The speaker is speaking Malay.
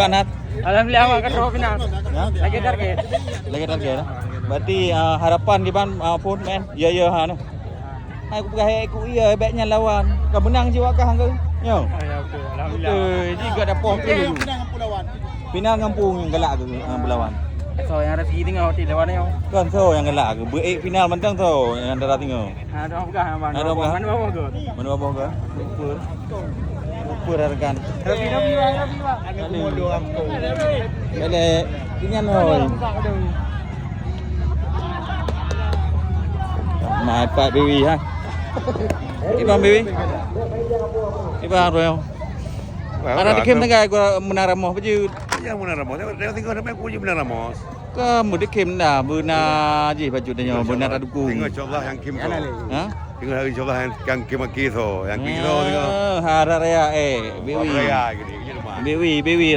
Nat? Alhamdulillah awak kan final. Ya? Lagi target. Lagi target. Berarti harapan di ban pun men. Ya ha no. Hai aku pergi aku iya baiknya lawan. Kau menang jiwa kah hangga? Yo. Ya betul. Alhamdulillah. Ji gak ada poh tu dulu. Final ngampung yang galak ke Belawan. So yang ada segi tengah hotel lawan ni. Kan so yang galak ke. Beik final mentang so yang antara tengok. Ada apa kah abang? Ada apa? Mana bawa ke? Mana apa ke? Lupa rekan. Rabi bang. Aku mau dua aku. Bele ini oi. Mai Pak Dewi ha. Ibang Dewi. Ibang Royal. Ada dikem tengah gua menara moh baju. Ya menara mos. Tengok tengok sampai aku je menara mos. Ke mu dikem dah beuna je baju dah benar aduku. Tengok insyaallah yang kim tu. Ha? Tengok insyaallah yang kim aki tu. Yang kim tu tengok. Hari raya Dewi. Raya gini je rumah. Dewi